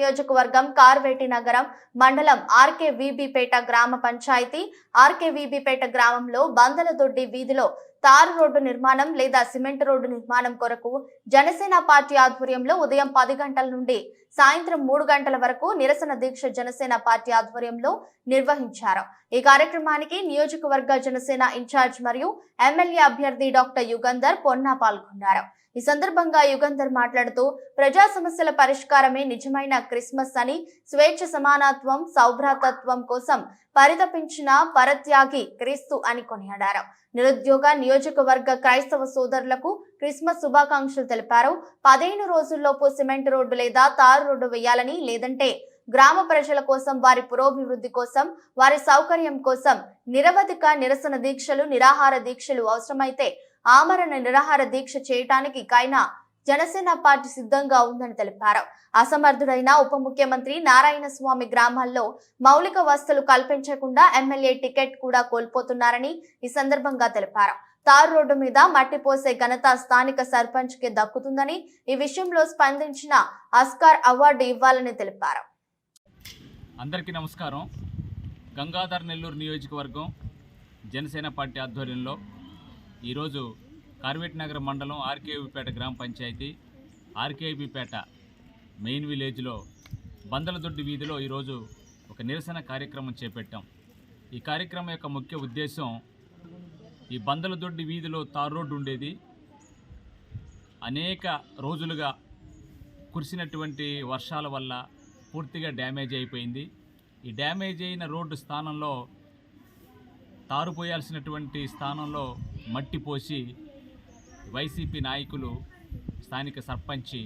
నియోజకవర్గం కార్వేటి నగరం మండలం ఆర్కేవీబీపేట గ్రామ పంచాయతీ ఆర్కేవీబీపేట గ్రామంలో బందలదొడ్డి వీధిలో తారు రోడ్డు నిర్మాణం లేదా సిమెంట్ రోడ్డు నిర్మాణం కొరకు జనసేన పార్టీ ఆధ్వర్యంలో ఉదయం 10 గంటల నుండి సాయంత్రం 3 గంటల వరకు నిరసన దీక్ష జనసేన పార్టీ ఆధ్వర్యంలో నిర్వహించారు. ఈ కార్యక్రమానికి నియోజకవర్గ జనసేన ఇన్ఛార్జ్ మరియు ఎమ్మెల్యే అభ్యర్థి డాక్టర్ యుగంధర్ పొన్నా పాల్గొన్నారు. ఈ సందర్భంగా యుగంధర్ మాట్లాడుతూ ప్రజా సమస్యల పరిష్కారమే నిజమైన క్రిస్మస్ అని, స్వేచ్ఛ, సమానత్వం, సౌభ్రాతత్వం కోసం పరితపించిన పరత్యాగి క్రీస్తు అని కొనియాడారు. నిరుద్యోగ నియోజకవర్గ క్రైస్తవ సోదరులకు క్రిస్మస్ శుభాకాంక్షలు తెలిపారు. 15 రోజుల్లోపు సిమెంట్ రోడ్డు లేదా తారు రోడ్డు వేయాలని, లేదంటే గ్రామ ప్రజల కోసం, వారి పురోభివృద్ధి కోసం, వారి సౌకర్యం కోసం నిరవధిక నిరసన దీక్షలు, నిరాహార దీక్షలు, అవసరమైతే ఆమరణ నిరాహార దీక్ష చేయటానికి కైనా జనసేన పార్టీ సిద్ధంగా ఉందని తెలిపారు. అసమర్థుడైన ఉప ముఖ్యమంత్రి నారాయణ స్వామి గ్రామాల్లో మౌలిక వసతులు కల్పించకుండా ఎమ్మెల్యే టికెట్ కూడా కోల్పోతున్నారని ఈ సందర్భంగా తెలిపారు. తారు రోడ్డు మీద మట్టి పోసే ఘనత స్థానిక సర్పంచ్ కి దక్కుతుందని, ఈ విషయంలో స్పందించిన ఆస్కార్ అవార్డు ఇవ్వాలని తెలిపారు. అందరికీ నమస్కారం. గంగాధర్ నెల్లూరు నియోజకవర్గం జనసేన పార్టీ ఆధ్వర్యంలో ఈరోజు కార్వేటి నగర మండలం ఆర్కేవీపేట గ్రామ పంచాయతీ ఆర్కేవీపేట మెయిన్ విలేజ్లో బందలదొడ్డి వీధిలో ఈరోజు ఒక నిరసన కార్యక్రమం చేపట్టాం. ఈ కార్యక్రమం యొక్క ముఖ్య ఉద్దేశం, ఈ బందలదొడ్డి వీధిలో తారు రోడ్డు ఉండేది. అనేక రోజులుగా కురిసినటువంటి వర్షాల వల్ల పూర్తిగా డ్యామేజ్ అయిపోయింది. ఈ డ్యామేజ్ అయిన రోడ్డు స్థానంలో తారు పోయాల్సినటువంటి స్థానంలో మట్టి పోసి వైసీపీ నాయకులు, స్థానిక సర్పంచి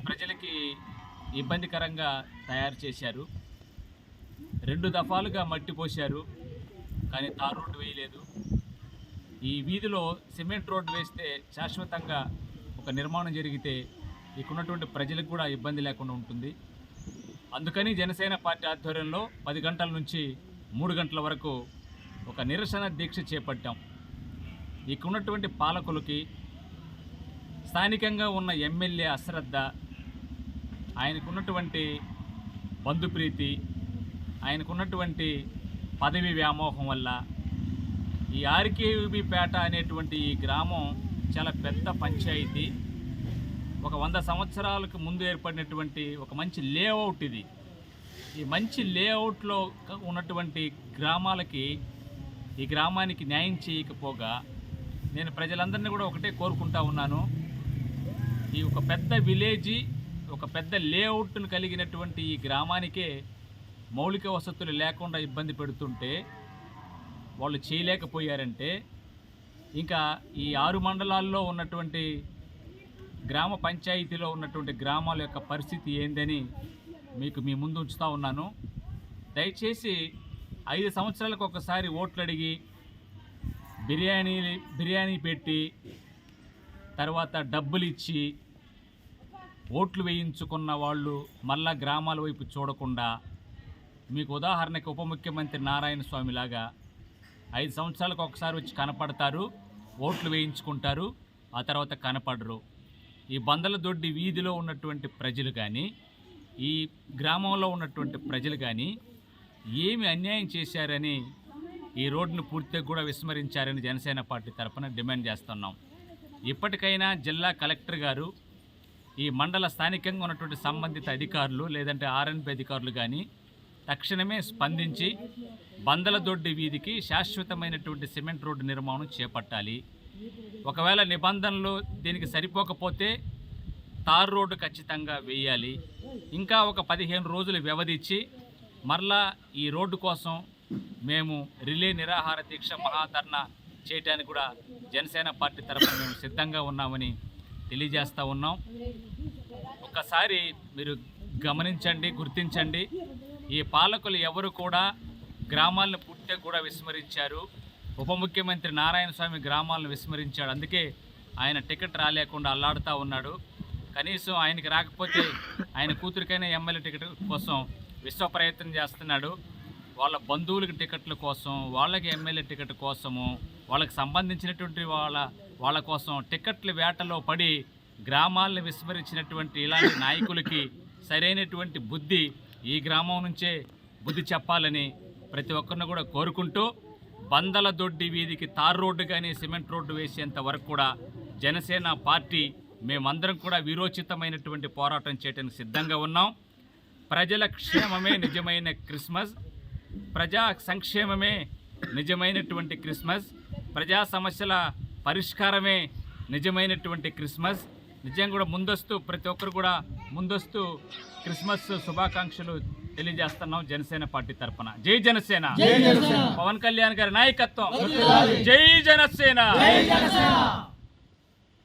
ప్రజలకి ఇబ్బందికరంగా తయారు చేశారు. 2 దఫాలుగా మట్టి పోశారు, కానీ తారు రోడ్డు వేయలేదు. ఈ వీధిలో సిమెంట్ రోడ్డు వేస్తే శాశ్వతంగా ఒక నిర్మాణం జరిగితే ఇక్కడున్నటువంటి ప్రజలకు కూడా ఇబ్బంది లేకుండా ఉంటుంది. అందుకని జనసేన పార్టీ ఆధ్వర్యంలో 10 గంటల నుంచి 3 గంటల వరకు ఒక నిరసన దీక్ష చేపట్టాం. ఇక్కడున్నటువంటి పాలకులకి, స్థానికంగా ఉన్న ఎమ్మెల్యే అశ్రద్ధ, ఆయనకున్నటువంటి బంధుప్రీతి, ఆయనకున్నటువంటి పదవి వ్యామోహం వల్ల ఈ ఆర్కేవీబీపేట అనేటువంటి ఈ గ్రామం చాలా పెద్ద పంచాయతీ. ఒక 100 సంవత్సరాలకు ముందు ఏర్పడినటువంటి ఒక మంచి లేఅవుట్ ఇది. ఈ మంచి లేఅవుట్లో ఉన్నటువంటి గ్రామాలకి, ఈ గ్రామానికి న్యాయం చేయకపోగా నేను ప్రజలందరినీ కూడా ఒకటే కోరుకుంటా ఉన్నాను. ఈ ఒక పెద్ద విలేజీ, ఒక పెద్ద లేఅవుట్ను కలిగినటువంటి ఈ గ్రామానికే మౌలిక వసతులు లేకుండా ఇబ్బంది పెడుతుంటే వాళ్ళు చేయలేకపోయారంటే ఇంకా ఈ 6 మండలాల్లో ఉన్నటువంటి గ్రామ పంచాయతీలో ఉన్నటువంటి గ్రామాల యొక్క పరిస్థితి ఏందని మీకు మీ ముందు ఉంచుతూ ఉన్నాను. దయచేసి 5 సంవత్సరాలకు ఒకసారి ఓట్లు అడిగి బిర్యానీ పెట్టి తర్వాత డబ్బులు ఇచ్చి ఓట్లు వేయించుకున్న వాళ్ళు మళ్ళా గ్రామాల వైపు చూడకుండా, మీకు ఉదాహరణకి ఉప ముఖ్యమంత్రి నారాయణ స్వామి లాగా 5 సంవత్సరాలకు ఒకసారి వచ్చి కనపడతారు, ఓట్లు వేయించుకుంటారు, ఆ తర్వాత కనపడరు. ఈ బందలదొడ్డి వీధిలో ఉన్నటువంటి ప్రజలు కానీ, ఈ గ్రామంలో ఉన్నటువంటి ప్రజలు కానీ ఏమి అన్యాయం చేశారని ఈ రోడ్డును పూర్తిగా కూడా విస్మరించారని జనసేన పార్టీ తరఫున డిమాండ్ చేస్తున్నాం. ఇప్పటికైనా జిల్లా కలెక్టర్ గారు, ఈ మండల స్థానికంగా ఉన్నటువంటి సంబంధిత అధికారులు లేదంటే ఆర్ఎన్పి అధికారులు కానీ తక్షణమే స్పందించి బందలదొడ్డి వీధికి శాశ్వతమైనటువంటి సిమెంట్ రోడ్డు నిర్మాణం చేపట్టాలి. ఒకవేళ నిబంధనలు దీనికి సరిపోకపోతే తారు రోడ్డు ఖచ్చితంగా వేయాలి. ఇంకా ఒక 15 రోజులు వ్యవధించి మరలా ఈ రోడ్డు కోసం మేము రిలే నిరాహార దీక్ష మహాధర్నా చేయడానికి కూడా జనసేన పార్టీ తరఫున మేము సిద్ధంగా ఉన్నామని తెలియజేస్తూ ఉన్నాం. ఒక్కసారి మీరు గమనించండి, గుర్తించండి. ఈ పాలకులు ఎవరు కూడా గ్రామాలను పూర్తిగా కూడా విస్మరించారు. ఉప ముఖ్యమంత్రి నారాయణ స్వామి గ్రామాలను విస్మరించాడు. అందుకే ఆయన టికెట్ రాలేకుండా అల్లాడుతూ ఉన్నాడు. కనీసం ఆయనకి రాకపోతే ఆయన కూతురికైనా ఎమ్మెల్యే టికెట్ కోసం విశ్వ ప్రయత్నం చేస్తున్నాడు. వాళ్ళ బంధువులకి టికెట్ల కోసం, వాళ్ళకి ఎమ్మెల్యే టికెట్ కోసము, వాళ్ళకి సంబంధించినటువంటి వాళ్ళ కోసం టికెట్ల వేటలో పడి గ్రామాలను విస్మరించినటువంటి ఇలాంటి నాయకులకి సరైనటువంటి బుద్ధి ఈ గ్రామం నుంచే బుద్ధి చెప్పాలని ప్రతి ఒక్కరిని కూడా కోరుకుంటూ, బందలదొడ్డి వీధికి తార్ రోడ్డు కానీ సిమెంట్ రోడ్డు వేసేంత వరకు కూడా జనసేన పార్టీ మేమందరం కూడా వీరోచితమైనటువంటి పోరాటం చేయడానికి సిద్ధంగా ఉన్నాం. ప్రజల క్షేమమే నిజమైన క్రిస్మస్, ప్రజా సంక్షేమమే నిజమైనటువంటి క్రిస్మస్, ప్రజా సమస్యల పరిష్కారమే నిజమైనటువంటి క్రిస్మస్. నిజంగా కూడా ముందస్తు ప్రతి ఒక్కరు కూడా ముందస్తు క్రిస్మస్ శుభాకాంక్షలు తెలియజేస్తున్నాం జనసేన పార్టీ తరఫున. జై జనసేన, పవన్ కళ్యాణ్ గారి నాయకత్వం. జై జనసేన.